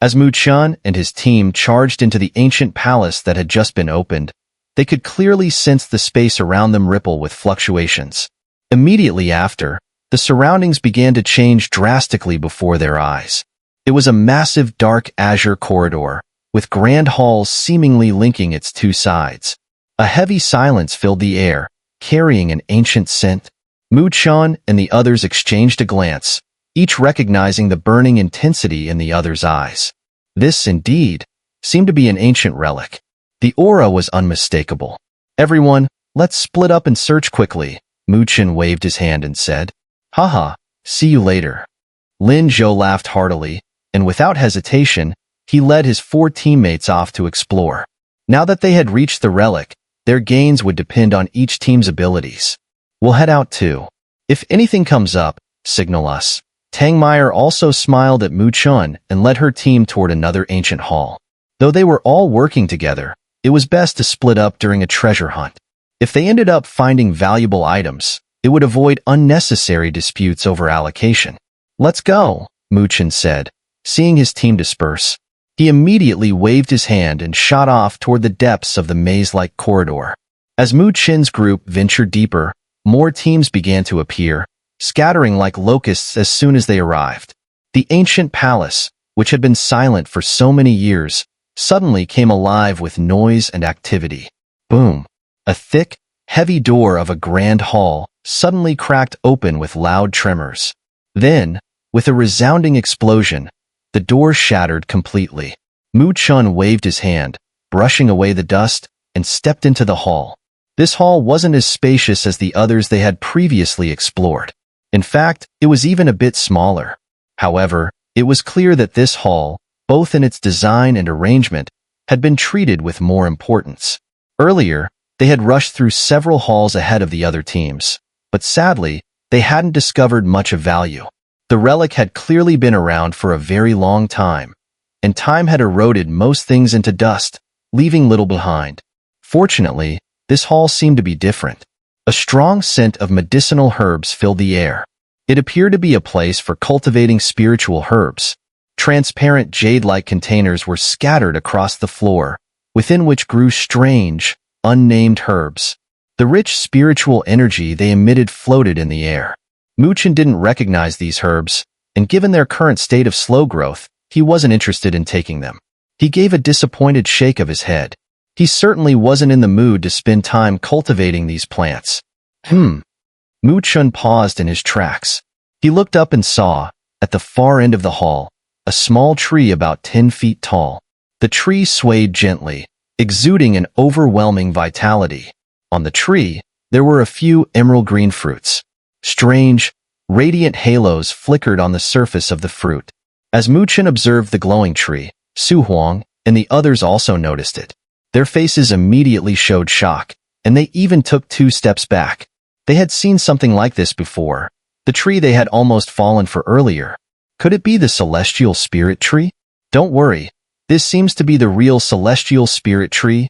As Chen and his team charged into the ancient palace that had just been opened, they could clearly sense the space around them ripple with fluctuations. Immediately after, the surroundings began to change drastically before their eyes. It was a massive dark azure corridor, with grand halls seemingly linking its two sides. A heavy silence filled the air, carrying an ancient scent. Chen and the others exchanged a glance, each recognizing the burning intensity in the other's eyes. This, indeed, seemed to be an ancient relic. The aura was unmistakable. "Everyone, let's split up and search quickly," Chen waved his hand and said. "Haha, see you later." Lin Zhou laughed heartily, and without hesitation, he led his 4 teammates off to explore. Now that they had reached the relic, their gains would depend on each team's abilities. "We'll head out too. If anything comes up, signal us." Tang Meyer also smiled at Chen and led her team toward another ancient hall. Though they were all working together, it was best to split up during a treasure hunt. If they ended up finding valuable items, it would avoid unnecessary disputes over allocation. "Let's go," Chen said, seeing his team disperse. He immediately waved his hand and shot off toward the depths of the maze-like corridor. As Chen's group ventured deeper, more teams began to appear, scattering like locusts as soon as they arrived. The ancient palace, which had been silent for so many years, suddenly came alive with noise and activity. Boom! A thick, heavy door of a grand hall suddenly cracked open with loud tremors. Then, with a resounding explosion, the door shattered completely. Chen waved his hand, brushing away the dust, and stepped into the hall. This hall wasn't as spacious as the others they had previously explored. In fact, it was even a bit smaller. However, it was clear that this hall, both in its design and arrangement, had been treated with more importance. Earlier, they had rushed through several halls ahead of the other teams, but sadly, they hadn't discovered much of value. The relic had clearly been around for a very long time, and time had eroded most things into dust, leaving little behind. Fortunately, this hall seemed to be different. A strong scent of medicinal herbs filled the air. It appeared to be a place for cultivating spiritual herbs. Transparent jade-like containers were scattered across the floor, within which grew strange, unnamed herbs. The rich spiritual energy they emitted floated in the air. Chen didn't recognize these herbs, and given their current state of slow growth, he wasn't interested in taking them. He gave a disappointed shake of his head. He certainly wasn't in the mood to spend time cultivating these plants. Chen paused in his tracks. He looked up and saw, at the far end of the hall, a small tree about 10 feet tall. The tree swayed gently, exuding an overwhelming vitality. On the tree, there were a few emerald green fruits. Strange, radiant halos flickered on the surface of the fruit. As Chen observed the glowing tree, Su Huang and the others also noticed it. Their faces immediately showed shock, and they even took 2 steps back. They had seen something like this before, the tree they had almost fallen for earlier. Could it be the celestial spirit tree? "Don't worry, this seems to be the real celestial spirit tree,"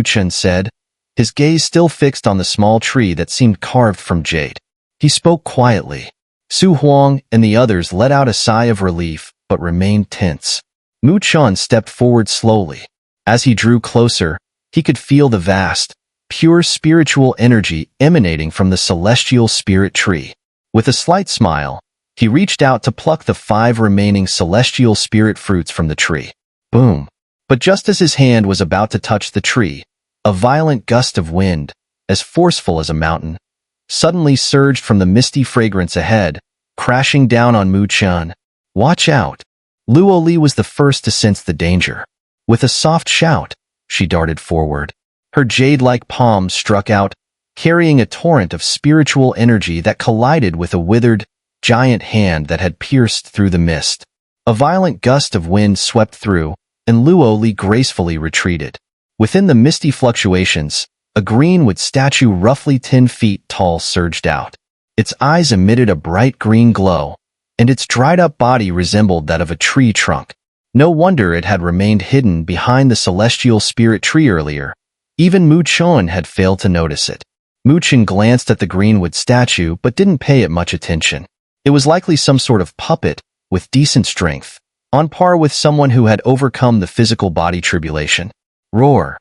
Chen said, his gaze still fixed on the small tree that seemed carved from jade. He spoke quietly. Su Huang and the others let out a sigh of relief, but remained tense. Chen stepped forward slowly. As he drew closer, he could feel the vast, pure spiritual energy emanating from the celestial spirit tree. With a slight smile, he reached out to pluck the 5 remaining celestial spirit fruits from the tree. Boom! But just as his hand was about to touch the tree, a violent gust of wind, as forceful as a mountain, suddenly surged from the misty fragrance ahead, crashing down on Chen. "Watch out!" Luo Li was the first to sense the danger. With a soft shout, she darted forward. Her jade-like palms struck out, carrying a torrent of spiritual energy that collided with a withered, giant hand that had pierced through the mist. A violent gust of wind swept through, and Luo Li gracefully retreated. Within the misty fluctuations, a greenwood statue roughly 10 feet tall surged out. Its eyes emitted a bright green glow, and its dried-up body resembled that of a tree trunk. No wonder it had remained hidden behind the celestial spirit tree earlier. Even Chen had failed to notice it. Chen glanced at the greenwood statue but didn't pay it much attention. It was likely some sort of puppet, with decent strength, on par with someone who had overcome the physical body tribulation. Roar.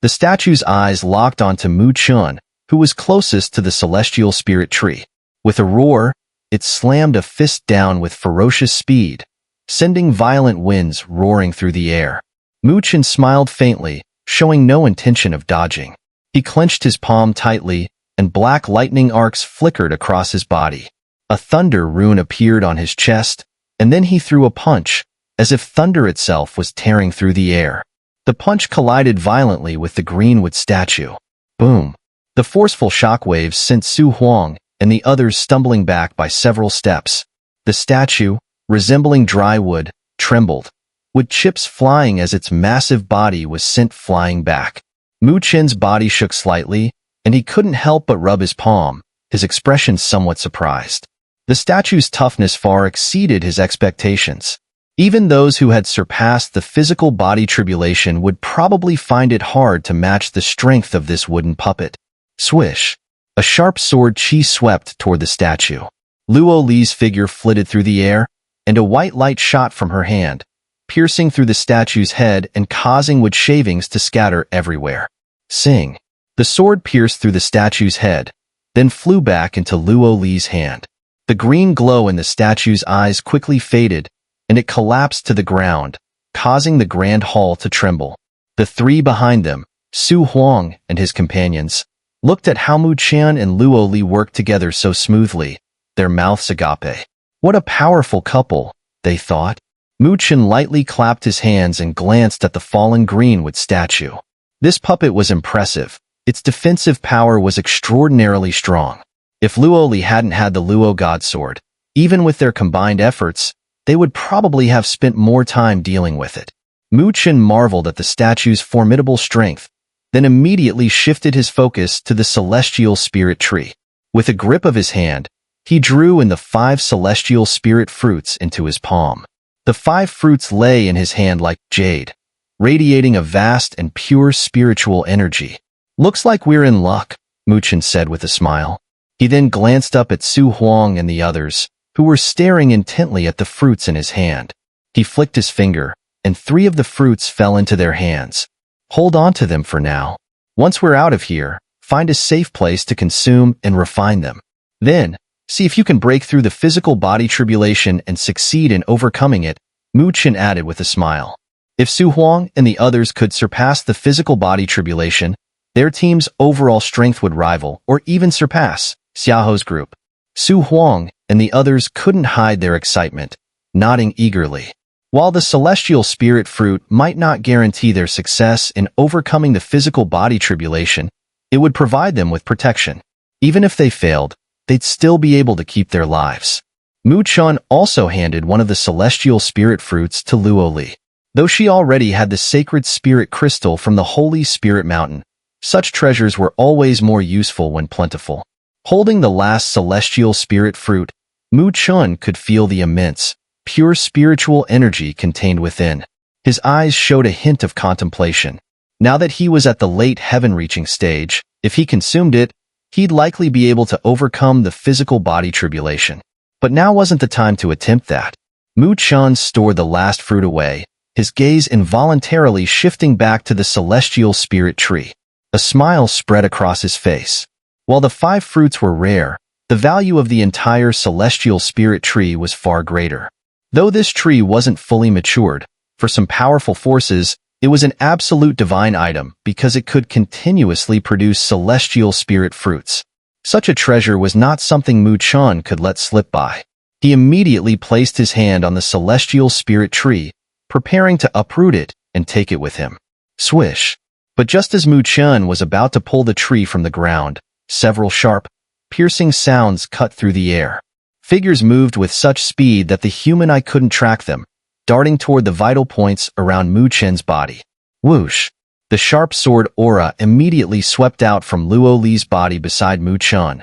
The statue's eyes locked onto Mu Chen, who was closest to the celestial spirit tree. With a roar, it slammed a fist down with ferocious speed, sending violent winds roaring through the air. Mu Chen smiled faintly, showing no intention of dodging. He clenched his palm tightly, and black lightning arcs flickered across his body. A thunder rune appeared on his chest, and then he threw a punch, as if thunder itself was tearing through the air. The punch collided violently with the greenwood statue. Boom! The forceful shockwaves sent Su Huang and the others stumbling back by several steps. The statue, resembling dry wood, trembled, with chips flying as its massive body was sent flying back. Mu Chen's body shook slightly, and he couldn't help but rub his palm, his expression somewhat surprised. The statue's toughness far exceeded his expectations. Even those who had surpassed the physical body tribulation would probably find it hard to match the strength of this wooden puppet. Swish! A sharp sword chi swept toward the statue. Luo Li's figure flitted through the air, and a white light shot from her hand, piercing through the statue's head and causing wood shavings to scatter everywhere. Sing! The sword pierced through the statue's head, then flew back into Luo Li's hand. The green glow in the statue's eyes quickly faded, and it collapsed to the ground, causing the grand hall to tremble. The three behind them, Su Huang and his companions, looked at how Mu Chen and Luo Li worked together so smoothly, their mouths agape. What a powerful couple, they thought. Mu Chen lightly clapped his hands and glanced at the fallen greenwood statue. This puppet was impressive. Its defensive power was extraordinarily strong. If Luo Li hadn't had the Luo God Sword, even with their combined efforts, they would probably have spent more time dealing with it. Mu Chen marveled at the statue's formidable strength, then immediately shifted his focus to the celestial spirit tree. With a grip of his hand, he drew in the 5 celestial spirit fruits into his palm. The 5 fruits lay in his hand like jade, radiating a vast and pure spiritual energy. Looks like we're in luck, Mu Chen said with a smile. He then glanced up at Su Huang and the others, who were staring intently at the fruits in his hand. He flicked his finger, and 3 of the fruits fell into their hands. Hold on to them for now. Once we're out of here, find a safe place to consume and refine them. Then, see if you can break through the physical body tribulation and succeed in overcoming it, Mu Chen added with a smile. If Su Huang and the others could surpass the physical body tribulation, their team's overall strength would rival or even surpass Xiaoho's group. Su Huang and the others couldn't hide their excitement, nodding eagerly. While the celestial spirit fruit might not guarantee their success in overcoming the physical body tribulation, it would provide them with protection. Even if they failed, they'd still be able to keep their lives. Mu Chen also handed one of the celestial spirit fruits to Luo Li. Though she already had the sacred spirit crystal from the Holy Spirit Mountain, such treasures were always more useful when plentiful. Holding the last celestial spirit fruit, Mu Chen could feel the immense, pure spiritual energy contained within. His eyes showed a hint of contemplation. Now that he was at the late heaven-reaching stage, if he consumed it, he'd likely be able to overcome the physical body tribulation. But now wasn't the time to attempt that. Mu Chen stored the last fruit away, his gaze involuntarily shifting back to the celestial spirit tree. A smile spread across his face. While the 5 fruits were rare, the value of the entire celestial spirit tree was far greater. Though this tree wasn't fully matured, for some powerful forces, it was an absolute divine item because it could continuously produce celestial spirit fruits. Such a treasure was not something Mu Chen could let slip by. He immediately placed his hand on the celestial spirit tree, preparing to uproot it and take it with him. Swish! But just as Mu Chen was about to pull the tree from the ground, several sharp, piercing sounds cut through the air. Figures moved with such speed that the human eye couldn't track them, darting toward the vital points around Mu Chen's body. Whoosh! The sharp sword aura immediately swept out from Luo Li's body beside Mu Chen,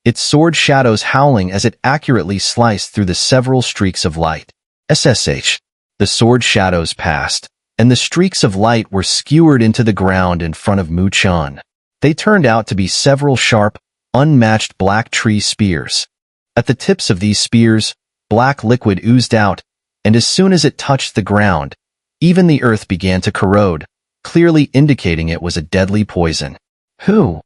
its sword shadows howling as it accurately sliced through the several streaks of light. SSH. The sword shadows passed, and the streaks of light were skewered into the ground in front of Mu Chen. They turned out to be several sharp, unmatched black tree spears. At the tips of these spears, black liquid oozed out, and as soon as it touched the ground, even the earth began to corrode, clearly indicating it was a deadly poison. Who?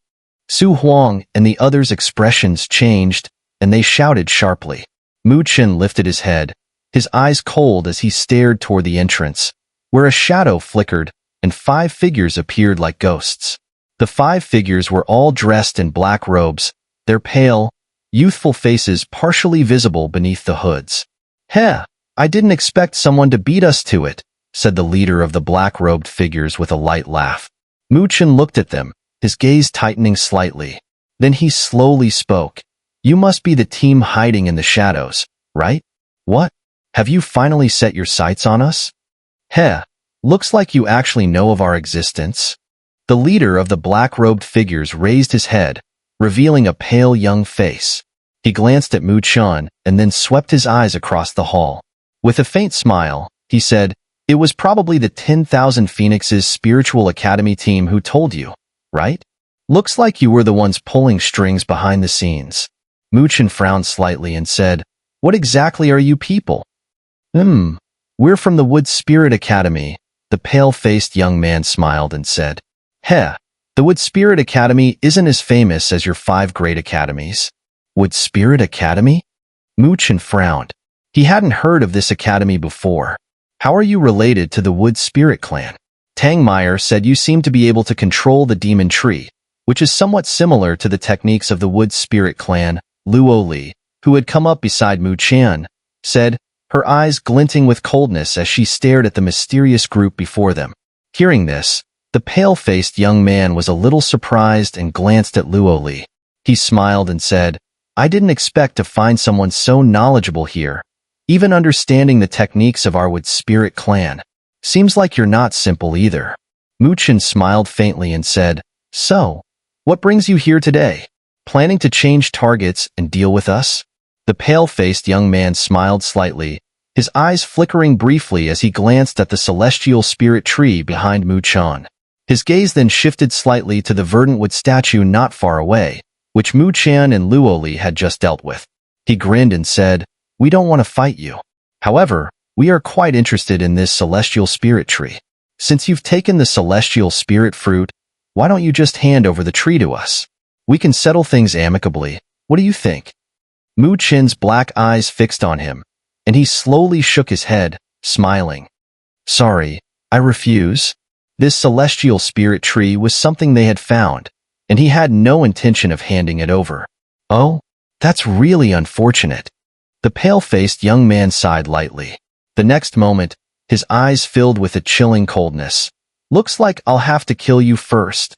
Su Huang and the others' expressions changed, and they shouted sharply. Mu Chen lifted his head, his eyes cold as he stared toward the entrance, where a shadow flickered and 5 figures appeared like ghosts. The 5 figures were all dressed in black robes, their pale, youthful faces partially visible beneath the hoods. "Heh, I didn't expect someone to beat us to it," said the leader of the black-robed figures with a light laugh. Mu Chen looked at them, his gaze tightening slightly. Then he slowly spoke. "You must be the team hiding in the shadows, right? What? Have you finally set your sights on us? Heh, looks like you actually know of our existence." The leader of the black-robed figures raised his head, revealing a pale young face. He glanced at Mu Chen and then swept his eyes across the hall. With a faint smile, he said, "It was probably the 10,000 Phoenix's Spiritual Academy team who told you, right? Looks like you were the ones pulling strings behind the scenes." Mu Chen frowned slightly and said, "What exactly are you people?" We're from the Wood Spirit Academy." The pale-faced young man smiled and said, "Heh, the Wood Spirit Academy isn't as famous as your 5 great academies." Wood Spirit Academy? Mu Chen frowned. He hadn't heard of this academy before. "How are you related to the Wood Spirit clan?" Tang Meyer said you seem to be able to control the demon tree, which is somewhat similar to the techniques of the Wood Spirit clan. Luo Li, who had come up beside Mu Chen, said, her eyes glinting with coldness as she stared at the mysterious group before them. Hearing this, the pale-faced young man was a little surprised and glanced at Luo Li. He smiled and said, "I didn't expect to find someone so knowledgeable here, even understanding the techniques of our Wood Spirit clan. Seems like you're not simple either." Mu Chen smiled faintly and said, "So, what brings you here today? Planning to change targets and deal with us?" The pale-faced young man smiled slightly, his eyes flickering briefly as he glanced at the celestial spirit tree behind Mu Chen. His gaze then shifted slightly to the verdant wood statue not far away, which Mu Chen and Luo Li had just dealt with. He grinned and said, "We don't want to fight you. However, we are quite interested in this celestial spirit tree. Since you've taken the celestial spirit fruit, why don't you just hand over the tree to us? We can settle things amicably. What do you think?" Mu Chen's black eyes fixed on him, and he slowly shook his head, smiling. "Sorry, I refuse." This celestial spirit tree was something they had found, and he had no intention of handing it over. "Oh, that's really unfortunate." The pale-faced young man sighed lightly. The next moment, his eyes filled with a chilling coldness. "Looks like I'll have to kill you first."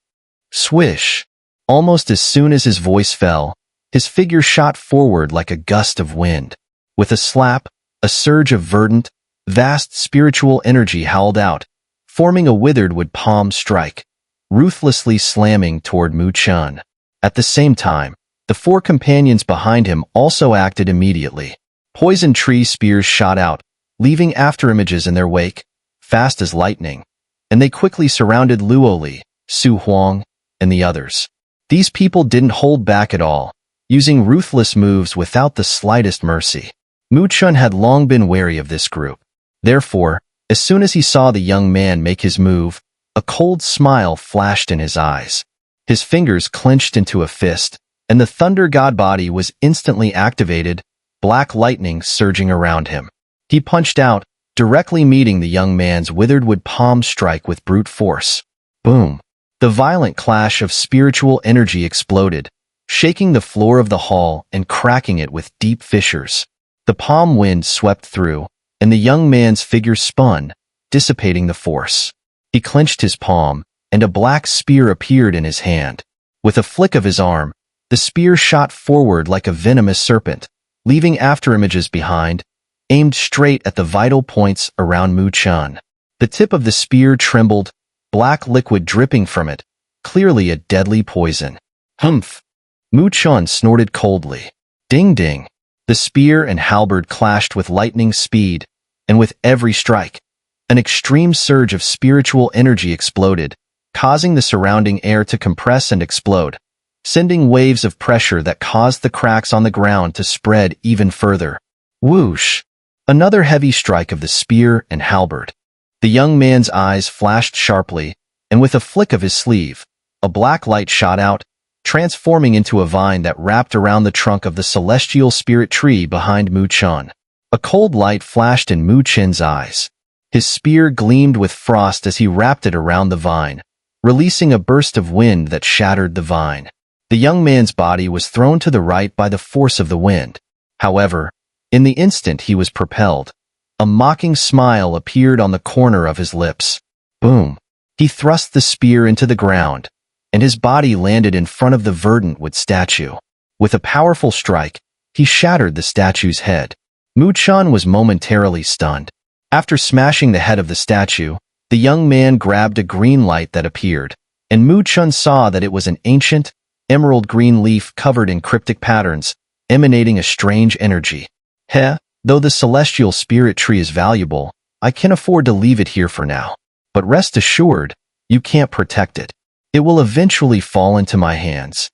Swish! Almost as soon as his voice fell, his figure shot forward like a gust of wind. With a slap, a surge of verdant, vast spiritual energy howled out, forming a withered wood palm strike, ruthlessly slamming toward Mu Chen. At the same time, the 4 companions behind him also acted immediately. Poison tree spears shot out, leaving afterimages in their wake, fast as lightning, and they quickly surrounded Luo Li, Su Huang, and the others. These people didn't hold back at all, using ruthless moves without the slightest mercy. Mu Chen had long been wary of this group. Therefore, as soon as he saw the young man make his move, a cold smile flashed in his eyes. His fingers clenched into a fist, and the Thunder God body was instantly activated, black lightning surging around him. He punched out, directly meeting the young man's withered wood palm strike with brute force. Boom! The violent clash of spiritual energy exploded, shaking the floor of the hall and cracking it with deep fissures. The palm wind swept through, and the young man's figure spun, dissipating the force. He clenched his palm, and a black spear appeared in his hand. With a flick of his arm, the spear shot forward like a venomous serpent, leaving afterimages behind, aimed straight at the vital points around Mu Chen. The tip of the spear trembled, black liquid dripping from it, clearly a deadly poison. Humph! Mu Chen snorted coldly. Ding ding! The spear and halberd clashed with lightning speed, and with every strike, an extreme surge of spiritual energy exploded, causing the surrounding air to compress and explode, sending waves of pressure that caused the cracks on the ground to spread even further. Whoosh! Another heavy strike of the spear and halberd. The young man's eyes flashed sharply, and with a flick of his sleeve, a black light shot out, transforming into a vine that wrapped around the trunk of the celestial spirit tree behind Mu Chen. A cold light flashed in Mu Chen's eyes. His spear gleamed with frost as he wrapped it around the vine, releasing a burst of wind that shattered the vine. The young man's body was thrown to the right by the force of the wind. However, in the instant he was propelled, a mocking smile appeared on the corner of his lips. Boom! He thrust the spear into the ground, and his body landed in front of the verdant wood statue. With a powerful strike, he shattered the statue's head. Mu Chen was momentarily stunned. After smashing the head of the statue, the young man grabbed a green light that appeared, and Mu Chen saw that it was an ancient, emerald green leaf covered in cryptic patterns, emanating a strange energy. Though the celestial spirit tree is valuable, I can afford to leave it here for now. But rest assured, you can't protect it. It will eventually fall into my hands.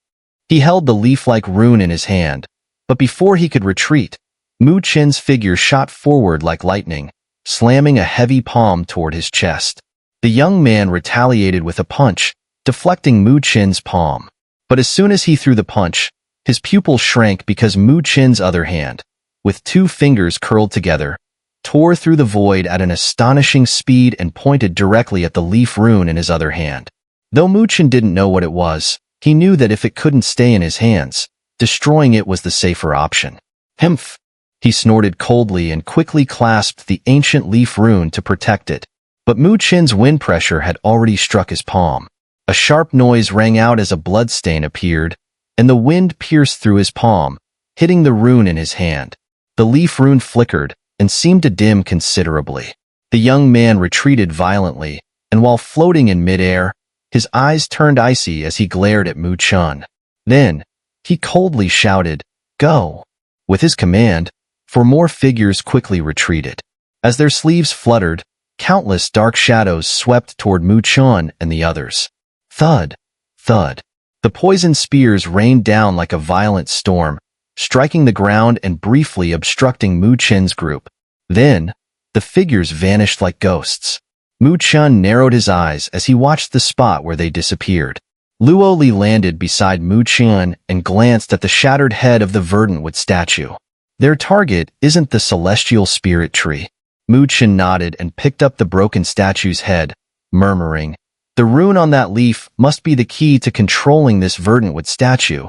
He held the leaf-like rune in his hand, but before he could retreat, Mu Chen's figure shot forward like lightning, slamming a heavy palm toward his chest. The young man retaliated with a punch, deflecting Mu Chen's palm. But as soon as he threw the punch, his pupil shrank because Mu Chen's other hand, with two fingers curled together, tore through the void at an astonishing speed and pointed directly at the leaf rune in his other hand. Though Mu Chen didn't know what it was, he knew that if it couldn't stay in his hands, destroying it was the safer option. Humph! He snorted coldly and quickly clasped the ancient leaf rune to protect it. But Mu Chen's wind pressure had already struck his palm. A sharp noise rang out as a bloodstain appeared, and the wind pierced through his palm, hitting the rune in his hand. The leaf rune flickered and seemed to dim considerably. The young man retreated violently, and while floating in midair, his eyes turned icy as he glared at Mu Chen. Then, he coldly shouted, "Go!" With his command, 4 more figures quickly retreated. As their sleeves fluttered, countless dark shadows swept toward Mu Chen and the others. Thud! Thud! The poisoned spears rained down like a violent storm, striking the ground and briefly obstructing Mu Chen's group. Then, the figures vanished like ghosts. Mu Chen narrowed his eyes as he watched the spot where they disappeared. Luo Li landed beside Mu Chen and glanced at the shattered head of the verdant wood statue. Their target isn't the celestial spirit tree. Mu Chen nodded and picked up the broken statue's head, murmuring, "The rune on that leaf must be the key to controlling this verdant wood statue.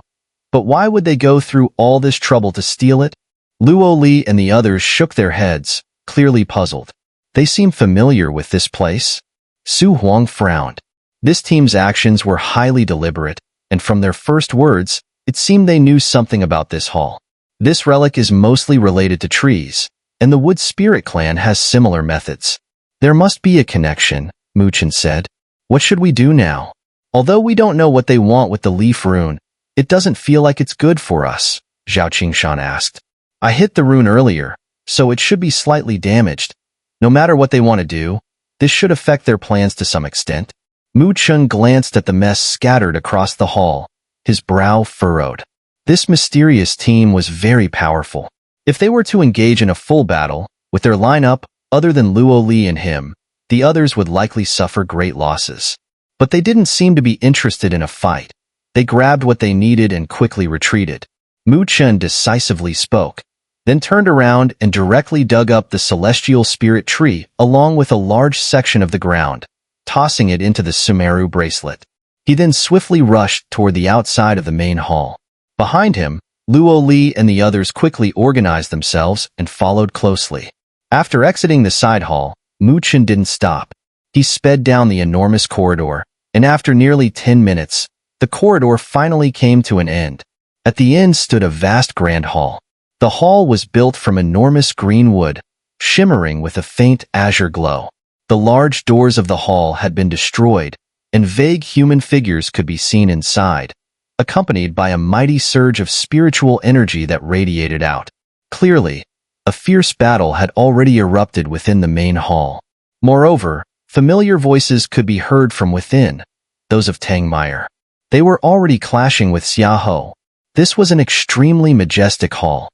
But why would they go through all this trouble to steal it?" Luo Li and the others shook their heads, clearly puzzled. They seemed familiar with this place. Su Huang frowned. This team's actions were highly deliberate, and from their first words, it seemed they knew something about this hall. This relic is mostly related to trees, and the Wood Spirit clan has similar methods. "There must be a connection," Mu Chen said. "What should we do now? Although we don't know what they want with the leaf rune, it doesn't feel like it's good for us," Zhao Qingshan asked. "I hit the rune earlier, so it should be slightly damaged. No matter what they want to do, this should affect their plans to some extent." Mu Chen glanced at the mess scattered across the hall, his brow furrowed. This mysterious team was very powerful. If they were to engage in a full battle, with their lineup, other than Luo Li and him, the others would likely suffer great losses. But they didn't seem to be interested in a fight. They grabbed what they needed and quickly retreated. Mu Chen decisively spoke, then turned around and directly dug up the celestial spirit tree along with a large section of the ground, tossing it into the Sumeru bracelet. He then swiftly rushed toward the outside of the main hall. Behind him, Luo Li and the others quickly organized themselves and followed closely. After exiting the side hall, Mu Chen didn't stop. He sped down the enormous corridor, and after nearly 10 minutes, the corridor finally came to an end. At the end stood a vast grand hall. The hall was built from enormous green wood, shimmering with a faint azure glow. The large doors of the hall had been destroyed, and vague human figures could be seen inside, accompanied by a mighty surge of spiritual energy that radiated out. Clearly, a fierce battle had already erupted within the main hall. Moreover, familiar voices could be heard from within, those of Tang Meyer. They were already clashing with Xiaohou. This was an extremely majestic hall.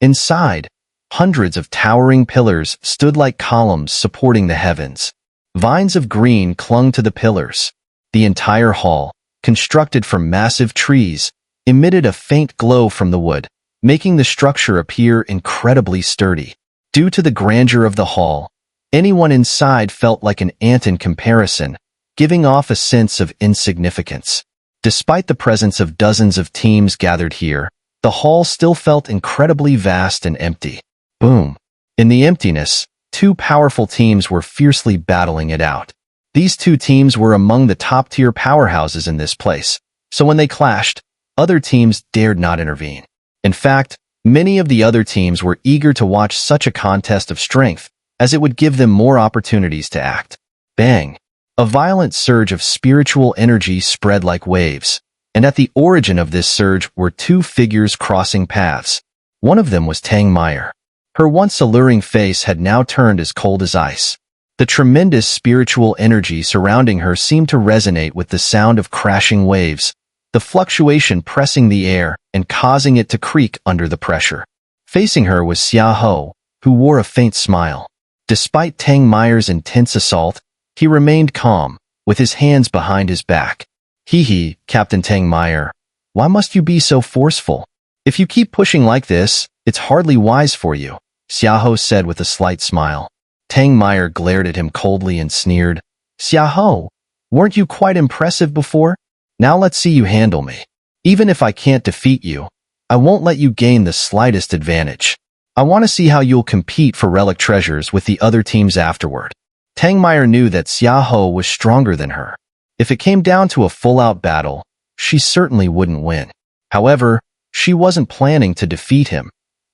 Inside, Hundreds of towering pillars stood like columns supporting the heavens. Vines of green clung to the pillars. The entire hall, constructed from massive trees, emitted a faint glow from the wood, making the structure appear incredibly sturdy. Due to the grandeur of the hall, anyone inside felt like an ant in comparison, giving off a sense of insignificance. Despite the presence of dozens of teams gathered here, the hall still felt incredibly vast and empty. Boom. In the emptiness, two powerful teams were fiercely battling it out. These two teams were among the top-tier powerhouses in this place, so when they clashed, other teams dared not intervene. In fact, many of the other teams were eager to watch such a contest of strength, as it would give them more opportunities to act. Bang! A violent surge of spiritual energy spread like waves, and at the origin of this surge were two figures crossing paths. One of them was Tang Meyer. Her once alluring face had now turned as cold as ice. The tremendous spiritual energy surrounding her seemed to resonate with the sound of crashing waves, the fluctuation pressing the air and causing it to creak under the pressure. Facing her was Xiaoho, who wore a faint smile. Despite Tang Meyer's intense assault, he remained calm, with his hands behind his back. Hee, Captain Tang Meyer. Why must you be so forceful? If you keep pushing like this, it's hardly wise for you, Xiaoho said with a slight smile. Tang Meyer glared at him coldly and sneered. Xiaoho, weren't you quite impressive before? Now let's see you handle me. Even if I can't defeat you, I won't let you gain the slightest advantage. I want to see how you'll compete for relic treasures with the other teams afterward. Tang Meyer knew that Xiaoho was stronger than her. If it came down to a full-out battle, she certainly wouldn't win. However, she wasn't planning to defeat him.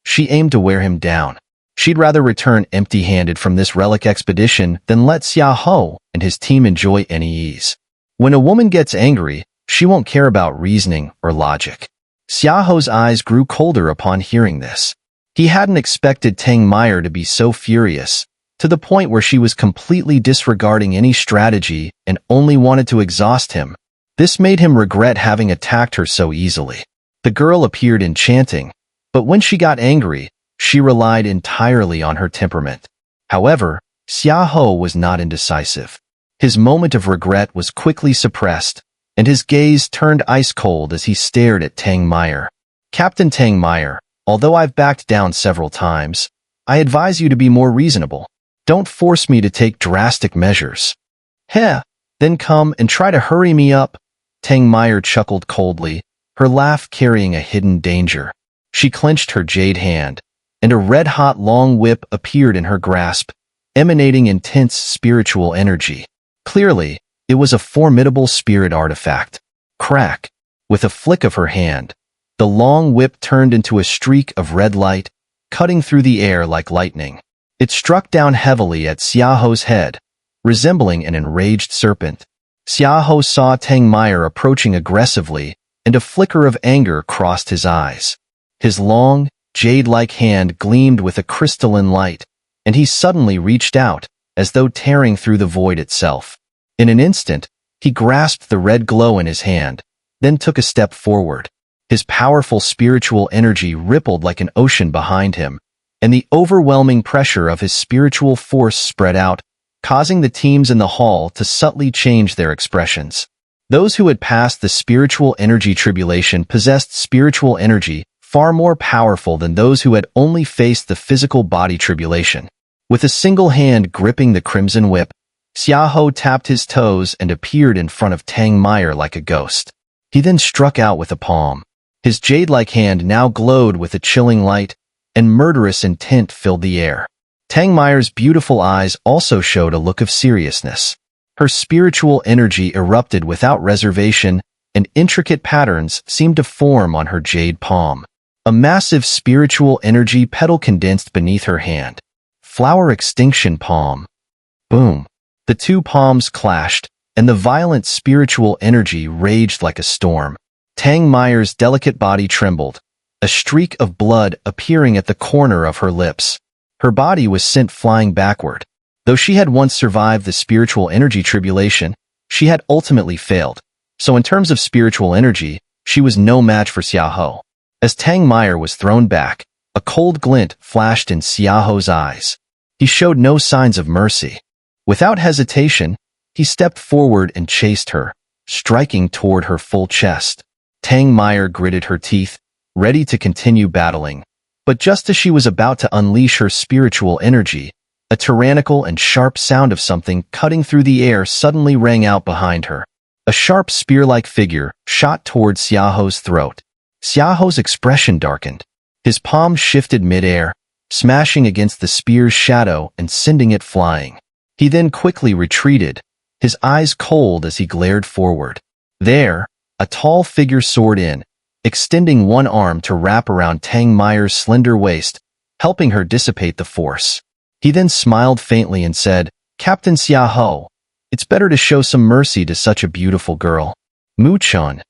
She aimed to wear him down. She'd rather return empty-handed from this relic expedition than let Xiaoho and his team enjoy any ease. When a woman gets angry, she won't care about reasoning or logic. Xiaoho's eyes grew colder upon hearing this. He hadn't expected Tang Meyer to be so furious, to the point where she was completely disregarding any strategy and only wanted to exhaust him. This made him regret having attacked her so easily. The girl appeared enchanting, but when she got angry, she relied entirely on her temperament. However, Xiaoho was not indecisive. His moment of regret was quickly suppressed, and his gaze turned ice-cold as he stared at Tang Meyer. Captain Tang Meyer, although I've backed down several times, I advise you to be more reasonable. Don't force me to take drastic measures. Heh, then come and try to hurry me up. Tang Meyer chuckled coldly, her laugh carrying a hidden danger. She clenched her jade hand, and a red-hot long whip appeared in her grasp, emanating intense spiritual energy. Clearly, it was a formidable spirit artifact. Crack! With a flick of her hand, the long whip turned into a streak of red light, cutting through the air like lightning. It struck down heavily at Xiaoho's head, resembling an enraged serpent. Xiaoho saw Tang Meyer approaching aggressively, and a flicker of anger crossed his eyes. His long, jade-like hand gleamed with a crystalline light, and he suddenly reached out, as though tearing through the void itself. In an instant, he grasped the red glow in his hand, then took a step forward. His powerful spiritual energy rippled like an ocean behind him, and the overwhelming pressure of his spiritual force spread out, causing the teams in the hall to subtly change their expressions. Those who had passed the spiritual energy tribulation possessed spiritual energy far more powerful than those who had only faced the physical body tribulation. With a single hand gripping the crimson whip, Xiaoho tapped his toes and appeared in front of Tang Meyer like a ghost. He then struck out with a palm. His jade-like hand now glowed with a chilling light, and murderous intent filled the air. Tang Meyer's beautiful eyes also showed a look of seriousness. Her spiritual energy erupted without reservation, and intricate patterns seemed to form on her jade palm. A massive spiritual energy petal condensed beneath her hand. Flower extinction palm. Boom. The two palms clashed, and the violent spiritual energy raged like a storm. Tang Meyer's delicate body trembled, a streak of blood appearing at the corner of her lips. Her body was sent flying backward. Though she had once survived the spiritual energy tribulation, she had ultimately failed. So in terms of spiritual energy, she was no match for Xiaoho. As Tang Meyer was thrown back, A cold glint flashed in Xiaoho's eyes. He showed no signs of mercy. Without hesitation, he stepped forward and chased her, striking toward her full chest. Tang Meyer gritted her teeth, ready to continue battling. But just as she was about to unleash her spiritual energy, a tyrannical and sharp sound of something cutting through the air suddenly rang out behind her. A sharp spear-like figure shot toward Xiaoho's throat. Xiaoho's expression darkened. His palm shifted mid-air, smashing against the spear's shadow and sending it flying. He then quickly retreated, his eyes cold as he glared forward. There, a tall figure soared in, extending one arm to wrap around Tang Meyer's slender waist, helping her dissipate the force. He then smiled faintly and said, "Captain Xiaoho, it's better to show some mercy to such a beautiful girl." Mu Chen.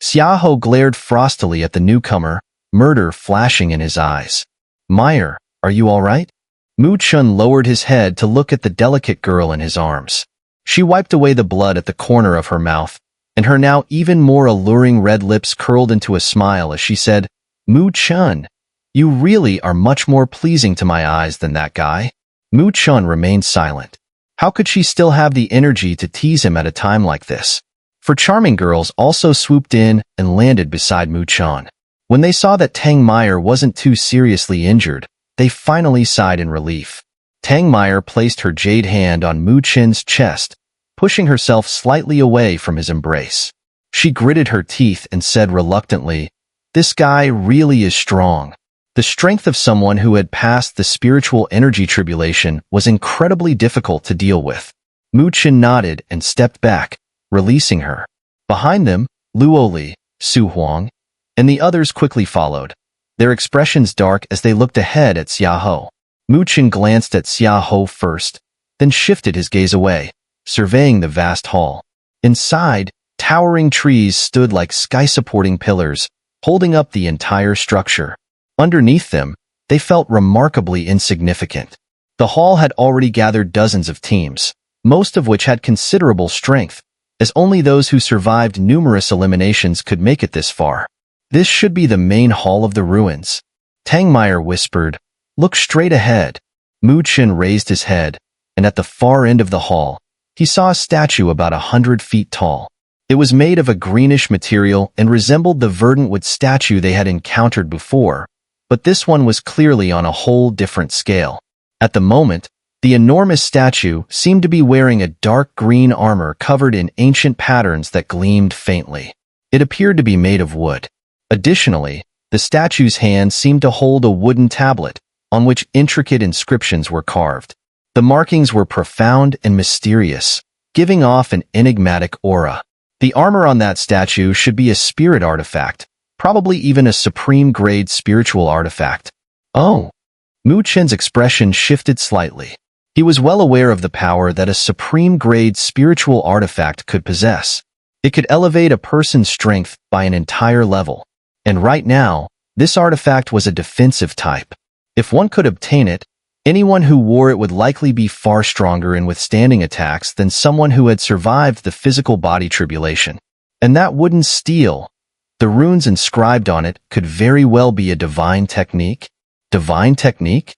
Xiaoho glared frostily at the newcomer, murder flashing in his eyes. "Meyer, are you all right?" Mu Chen lowered his head to look at the delicate girl in his arms. She wiped away the blood at the corner of her mouth, and her now even more alluring red lips curled into a smile as she said, "Mu Chen, you really are much more pleasing to my eyes than that guy." Mu Chen remained silent. How could she still have the energy to tease him at a time like this? For charming girls also swooped in and landed beside Mu Chen. When they saw that Tang Meyer wasn't too seriously injured, they finally sighed in relief. Tang Meyer placed her jade hand on Mu Chen's chest, pushing herself slightly away from his embrace. She gritted her teeth and said reluctantly, "This guy really is strong." The strength of someone who had passed the spiritual energy tribulation was incredibly difficult to deal with. Mu Chen nodded and stepped back, releasing her. Behind them, Luoli, Su Huang, and the others quickly followed, their expressions dark as they looked ahead at Xiaoho. Mu Chen glanced at Xiaoho first, then shifted his gaze away, surveying the vast hall. Inside, towering trees stood like sky-supporting pillars, holding up the entire structure. Underneath them, they felt remarkably insignificant. The hall had already gathered dozens of teams, most of which had considerable strength, as only those who survived numerous eliminations could make it this far. "This should be the main hall of the ruins," Tang Meyer whispered. "Look straight ahead." Mu Chen raised his head, and at the far end of the hall, he saw a statue about 100 feet tall. It was made of a greenish material and resembled the verdant wood statue they had encountered before, but this one was clearly on a whole different scale. At the moment, the enormous statue seemed to be wearing a dark green armor covered in ancient patterns that gleamed faintly. It appeared to be made of wood. Additionally, the statue's hand seemed to hold a wooden tablet, on which intricate inscriptions were carved. The markings were profound and mysterious, giving off an enigmatic aura. The armor on that statue should be a spirit artifact, probably even a supreme-grade spiritual artifact. "Oh." Mu Chen's expression shifted slightly. He was well aware of the power that a supreme-grade spiritual artifact could possess. It could elevate a person's strength by an entire level. And right now, this artifact was a defensive type. If one could obtain it, anyone who wore it would likely be far stronger in withstanding attacks than someone who had survived the physical body tribulation. And that wooden steel, the runes inscribed on it, could very well be a divine technique. Divine technique?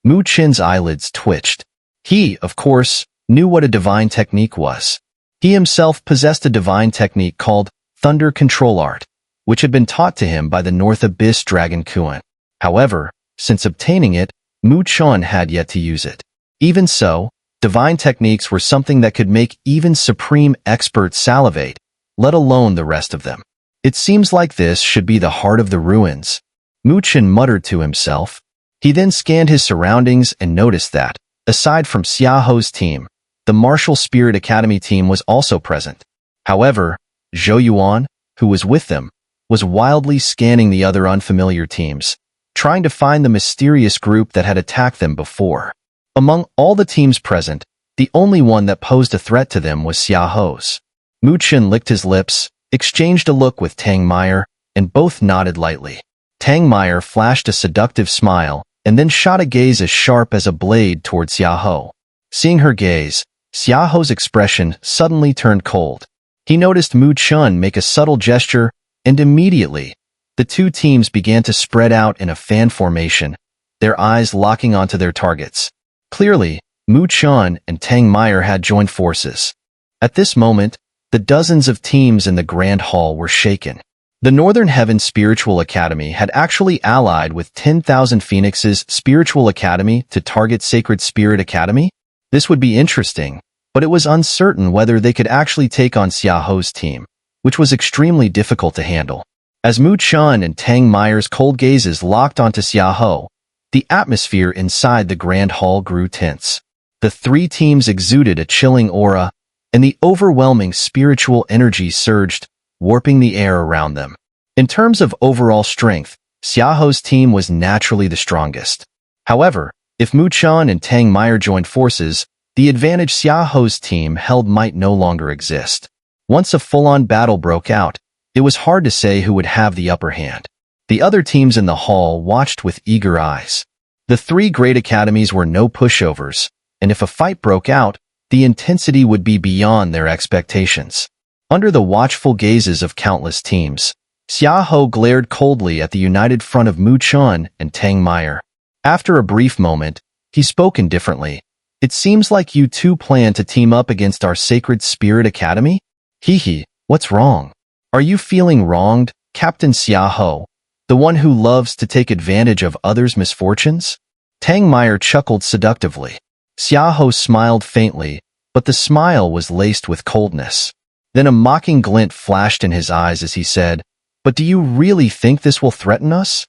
Mu Chen's eyelids twitched. He, of course, knew what a divine technique was. He himself possessed a divine technique called Thunder Control Art, which had been taught to him by the North Abyss Dragon Kuan. However, since obtaining it, Mu Chen had yet to use it. Even so, divine techniques were something that could make even supreme experts salivate, let alone the rest of them. "It seems like this should be the heart of the ruins," Mu Chen muttered to himself. He then scanned his surroundings and noticed that, aside from Xiaoho's team, the Martial Spirit Academy team was also present. However, Zhou Yuan, who was with them, was wildly scanning the other unfamiliar teams, trying to find the mysterious group that had attacked them before. Among all the teams present, the only one that posed a threat to them was Xiaoho's. Mu Chen licked his lips, exchanged a look with Tang Meyer, and both nodded lightly. Tang Meyer flashed a seductive smile, and then shot a gaze as sharp as a blade toward Xiaoho. Seeing her gaze, Xiaoho's expression suddenly turned cold. He noticed Mu Chen make a subtle gesture, and immediately, The two teams began to spread out in a fan formation, their eyes locking onto their targets. Clearly, Chen and Tang Meyer had joined forces. At this moment, the dozens of teams in the Grand Hall were shaken. The Northern Heaven Spiritual Academy had actually allied with 10,000 Phoenix's Spiritual Academy to target Sacred Spirit Academy? This would be interesting, but it was uncertain whether they could actually take on Xiaoho's team, which was extremely difficult to handle. As Chen and Tang Meyer's cold gazes locked onto Xiaoho, the atmosphere inside the Grand Hall grew tense. The three teams exuded a chilling aura, and the overwhelming spiritual energy surged, warping the air around them. In terms of overall strength, Xiaoho's team was naturally the strongest. However, if Chen and Tang Meyer joined forces, the advantage Xiaoho's team held might no longer exist. Once a full-on battle broke out, it was hard to say who would have the upper hand. The other teams in the hall watched with eager eyes. The three great academies were no pushovers, and if a fight broke out, the intensity would be beyond their expectations. Under the watchful gazes of countless teams, Xiaoho glared coldly at the united front of Chen and Tang Meyer. After a brief moment, he spoke indifferently. "It seems like you two plan to team up against our Sacred Spirit Academy? Hee, what's wrong? Are you feeling wronged, Captain Xiaoho, the one who loves to take advantage of others' misfortunes?" Tang Meyer chuckled seductively. Xiaoho smiled faintly, but the smile was laced with coldness. Then a mocking glint flashed in his eyes as he said, "But do you really think this will threaten us?"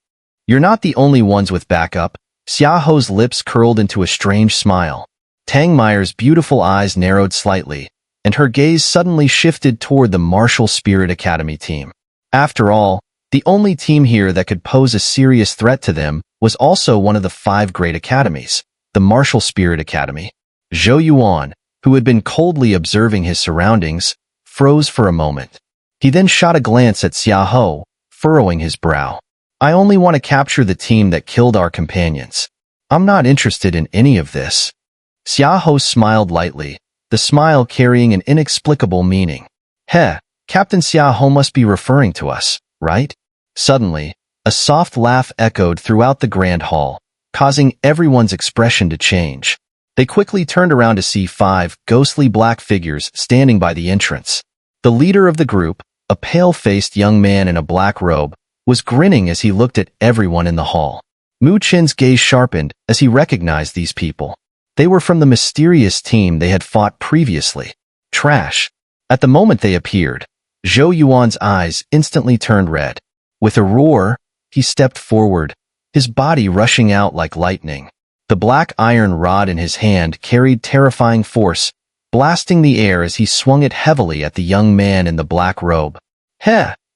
"You're not the only ones with backup." Xiaoho's lips curled into a strange smile. Tang Meyer's beautiful eyes narrowed slightly, and her gaze suddenly shifted toward the Martial Spirit Academy team. After all, the only team here that could pose a serious threat to them was also one of the 5 great academies, the Martial Spirit Academy. Zhou Yuan, who had been coldly observing his surroundings, froze for a moment. He then shot a glance at Xiaoho, furrowing his brow. "I only want to capture the team that killed our companions. I'm not interested in any of this." Xiaoho smiled lightly, the smile carrying an inexplicable meaning. Captain Xiaoho must be referring to us, right?" Suddenly, a soft laugh echoed throughout the Grand Hall, causing everyone's expression to change. They quickly turned around to see 5 ghostly black figures standing by the entrance. The leader of the group, a pale-faced young man in a black robe, was grinning as he looked at everyone in the hall. Chen's gaze sharpened as he recognized these people. They were from the mysterious team they had fought previously. Trash. At the moment they appeared, Zhou Yuan's eyes instantly turned red. With a roar, he stepped forward, his body rushing out like lightning. The black iron rod in his hand carried terrifying force, blasting the air as he swung it heavily at the young man in the black robe.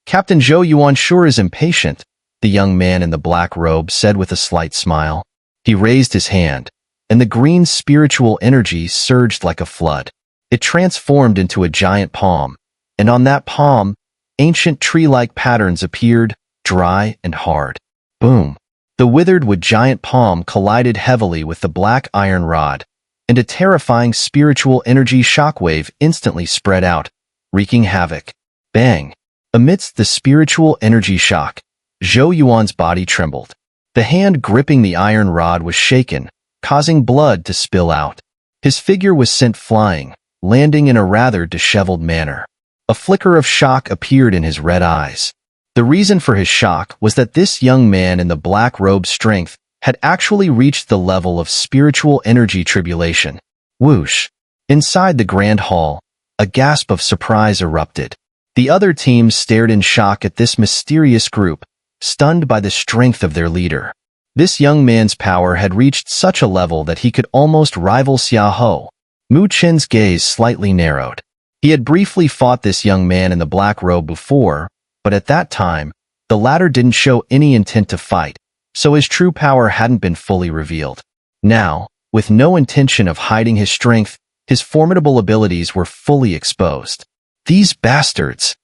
Captain Zhou Yuan sure is impatient," the young man in the black robe said with a slight smile. He raised his hand, and the green spiritual energy surged like a flood. It transformed into a giant palm, and on that palm, ancient tree-like patterns appeared, dry and hard. Boom! The withered wood giant palm collided heavily with the black iron rod, and a terrifying spiritual energy shockwave instantly spread out, wreaking havoc. Bang! Amidst the spiritual energy shock, Zhou Yuan's body trembled. The hand gripping the iron rod was shaken, causing blood to spill out. His figure was sent flying, landing in a rather disheveled manner. A flicker of shock appeared in his red eyes. The reason for his shock was that this young man in the black robe's strength had actually reached the level of spiritual energy tribulation. Whoosh! Inside the Grand Hall, a gasp of surprise erupted. The other teams stared in shock at this mysterious group, stunned by the strength of their leader. This young man's power had reached such a level that he could almost rival Xiaoho. Chen's gaze slightly narrowed. He had briefly fought this young man in the black robe before, but at that time, the latter didn't show any intent to fight, so his true power hadn't been fully revealed. Now, with no intention of hiding his strength, his formidable abilities were fully exposed. "These bastards!"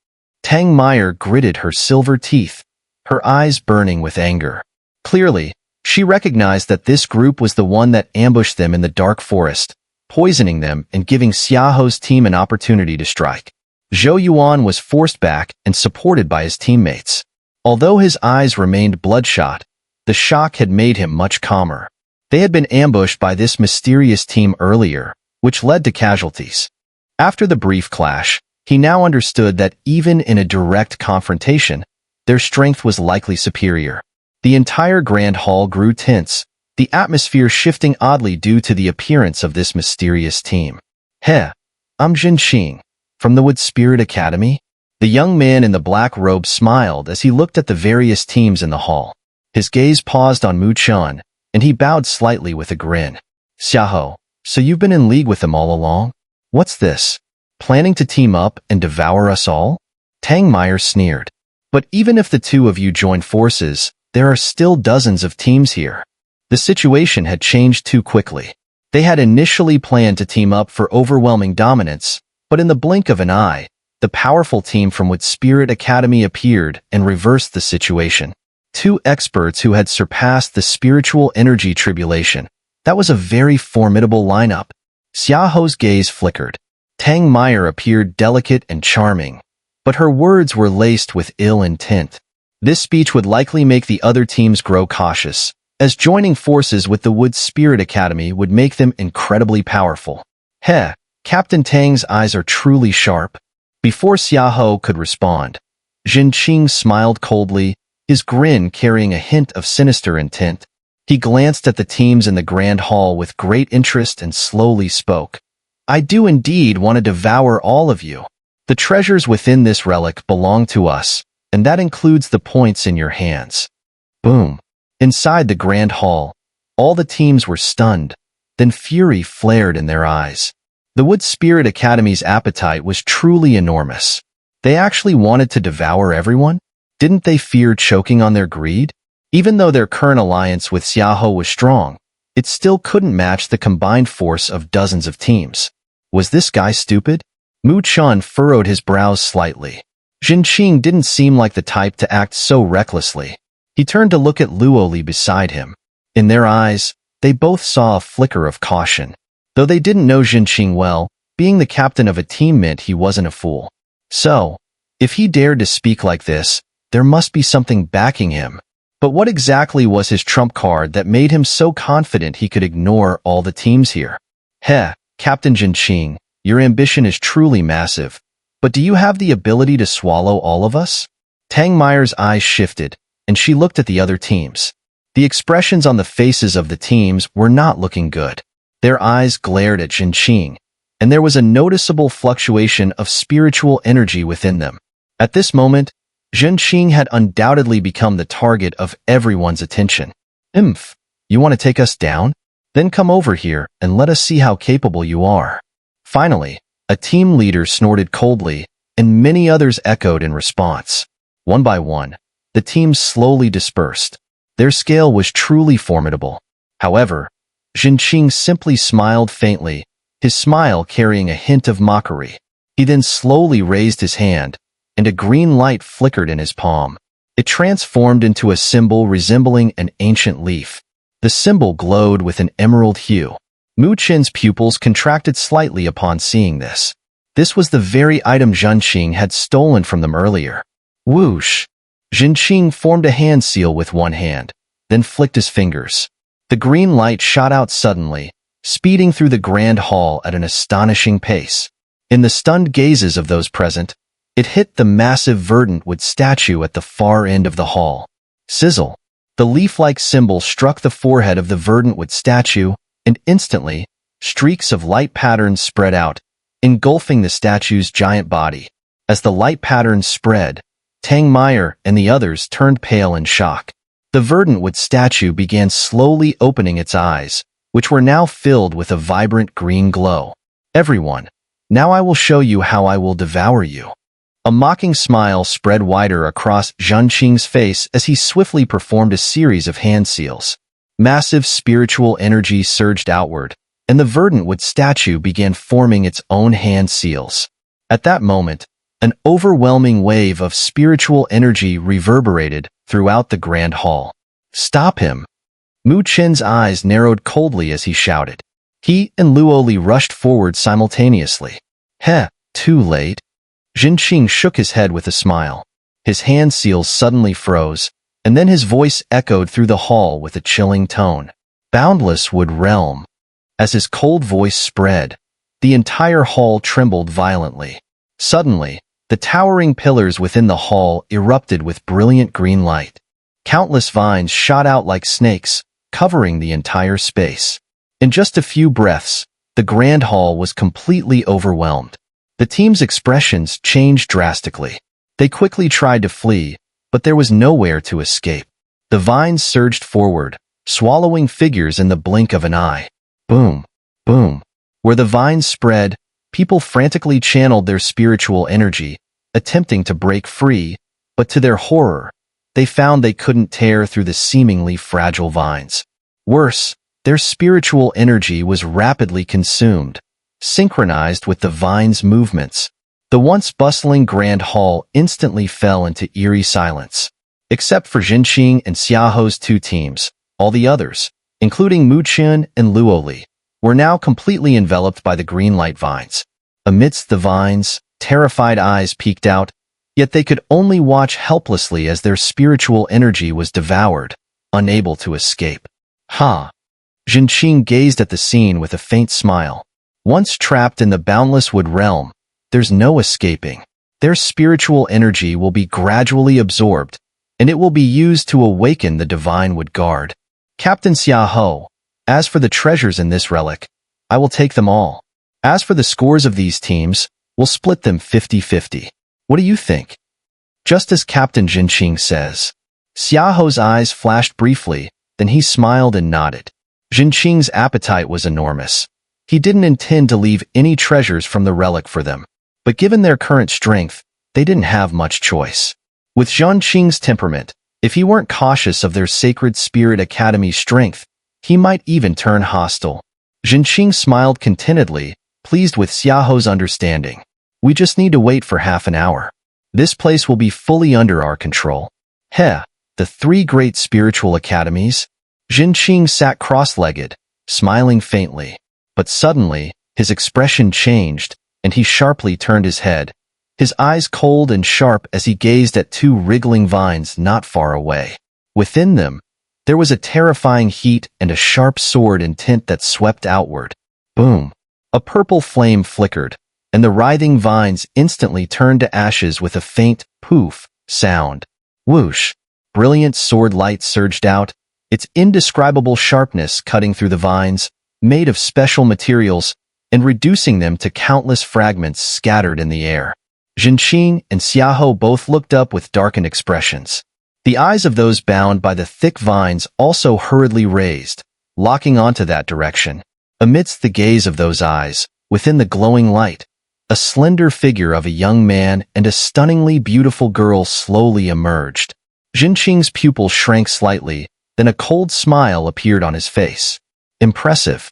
Tang Meyer gritted her silver teeth, her eyes burning with anger. Clearly, she recognized that this group was the one that ambushed them in the dark forest, poisoning them and giving Xiaoho's team an opportunity to strike. Zhou Yuan was forced back and supported by his teammates. Although his eyes remained bloodshot, the shock had made him much calmer. They had been ambushed by this mysterious team earlier, which led to casualties. After the brief clash, he now understood that even in a direct confrontation, their strength was likely superior. The entire Grand Hall grew tense, the atmosphere shifting oddly due to the appearance of this mysterious team. "Heh, I'm Xun'er, from the Wood Spirit Academy." The young man in the black robe smiled as he looked at the various teams in the hall. His gaze paused on Mu Chen, and he bowed slightly with a grin. "Xiahou, so you've been in league with them all along? What's this? Planning to team up and devour us all?" Tang Meyer sneered. "But even if the two of you join forces, there are still dozens of teams here." The situation had changed too quickly. They had initially planned to team up for overwhelming dominance, but in the blink of an eye, the powerful team from Wood Spirit Academy appeared and reversed the situation. Two experts who had surpassed the spiritual energy tribulation. That was a very formidable lineup. Xiaohu's gaze flickered. Tang Meyer appeared delicate and charming, but her words were laced with ill intent. This speech would likely make the other teams grow cautious, as joining forces with the Wood Spirit Academy would make them incredibly powerful. "Heh, Captain Tang's eyes are truly sharp." Before Xiahou could respond, Xun'er smiled coldly, his grin carrying a hint of sinister intent. He glanced at the teams in the Grand Hall with great interest and slowly spoke. "I do indeed want to devour all of you. The treasures within this relic belong to us, and that includes the points in your hands." Boom. Inside the Grand Hall, all the teams were stunned, then fury flared in their eyes. The Wood Spirit Academy's appetite was truly enormous. They actually wanted to devour everyone? Didn't they fear choking on their greed? Even though their current alliance with Xiahou was strong, it still couldn't match the combined force of dozens of teams. Was this guy stupid? Mu Chen furrowed his brows slightly. Xun'er didn't seem like the type to act so recklessly. He turned to look at Luoli beside him. In their eyes, they both saw a flicker of caution. Though they didn't know Xun'er well, being the captain of a team meant he wasn't a fool. So, if he dared to speak like this, there must be something backing him. But what exactly was his trump card that made him so confident he could ignore all the teams here? "Heh, Captain Xun'er, your ambition is truly massive. But do you have the ability to swallow all of us?" Tang Meyer's eyes shifted, and she looked at the other teams. The expressions on the faces of the teams were not looking good. Their eyes glared at Xun'er, and there was a noticeable fluctuation of spiritual energy within them. At this moment, Xun'er had undoubtedly become the target of everyone's attention. You want to take us down? Then come over here and let us see how capable you are." Finally, a team leader snorted coldly, and many others echoed in response. One by one, the teams slowly dispersed. Their scale was truly formidable. However, Xun'er simply smiled faintly, his smile carrying a hint of mockery. He then slowly raised his hand, and a green light flickered in his palm. It transformed into a symbol resembling an ancient leaf. The symbol glowed with an emerald hue. Mu Chen's pupils contracted slightly upon seeing this. This was the very item Xun'er had stolen from them earlier. Whoosh! Xun'er formed a hand seal with one hand, then flicked his fingers. The green light shot out suddenly, speeding through the Grand Hall at an astonishing pace. In the stunned gazes of those present, it hit the massive verdant wood statue at the far end of the hall. Sizzle! The leaf-like symbol struck the forehead of the verdant wood statue, and instantly, streaks of light patterns spread out, engulfing the statue's giant body. As the light patterns spread, Tang Meyer and the others turned pale in shock. The verdant wood statue began slowly opening its eyes, which were now filled with a vibrant green glow. "Everyone, now I will show you how I will devour you." A mocking smile spread wider across Xun'er's face as he swiftly performed a series of hand seals. Massive spiritual energy surged outward, and the verdant wood statue began forming its own hand seals. At that moment, an overwhelming wave of spiritual energy reverberated throughout the Grand Hall. "Stop him!" Mu Chen's eyes narrowed coldly as he shouted. He and Luoli rushed forward simultaneously. "Heh, too late." Xun'er shook his head with a smile. His hand seals suddenly froze, and then his voice echoed through the hall with a chilling tone. Boundless would realm. As his cold voice spread, the entire hall trembled violently. Suddenly, the towering pillars within the hall erupted with brilliant green light. Countless vines shot out like snakes, covering the entire space. In just a few breaths, the grand hall was completely overwhelmed. The team's expressions changed drastically. They quickly tried to flee, but there was nowhere to escape. The vines surged forward, swallowing figures in the blink of an eye. Boom, boom. Where the vines spread, people frantically channeled their spiritual energy, attempting to break free, but to their horror, they found they couldn't tear through the seemingly fragile vines. Worse, their spiritual energy was rapidly consumed, synchronized with the vine's movements. The once bustling grand hall instantly fell into eerie silence. Except for Xun'er and Xiaoho's two teams, all the others, including Mu Chen and Luoli, were now completely enveloped by the green light vines. Amidst the vines, terrified eyes peeked out, yet they could only watch helplessly as their spiritual energy was devoured, unable to escape. Ha! Xun'er gazed at the scene with a faint smile. Once trapped in the Boundless Wood realm, there's no escaping. Their spiritual energy will be gradually absorbed, and it will be used to awaken the Divine Wood Guard. Captain Xiaoho, as for the treasures in this relic, I will take them all. As for the scores of these teams, we'll split them 50-50. What do you think? Just as Captain Xun'er says. Xiaoho's eyes flashed briefly, then he smiled and nodded. Xun'er's appetite was enormous. He didn't intend to leave any treasures from the relic for them, but given their current strength, they didn't have much choice. With Xun'er's temperament, if he weren't cautious of their Sacred Spirit Academy's strength, he might even turn hostile. Xun'er smiled contentedly, pleased with Xiaoho's understanding. We just need to wait for half an hour. This place will be fully under our control. Heh, the three great spiritual academies? Xun'er sat cross-legged, smiling faintly. But suddenly, his expression changed, and he sharply turned his head, his eyes cold and sharp as he gazed at two wriggling vines not far away. Within them, there was a terrifying heat and a sharp sword intent that swept outward. Boom! A purple flame flickered, and the writhing vines instantly turned to ashes with a faint poof sound. Whoosh! Brilliant sword light surged out, its indescribable sharpness cutting through the vines, made of special materials, and reducing them to countless fragments scattered in the air. Xun'er and Xiaoho both looked up with darkened expressions. The eyes of those bound by the thick vines also hurriedly raised, locking onto that direction. Amidst the gaze of those eyes, within the glowing light, a slender figure of a young man and a stunningly beautiful girl slowly emerged. Xun'er's pupil shrank slightly, then a cold smile appeared on his face. Impressive.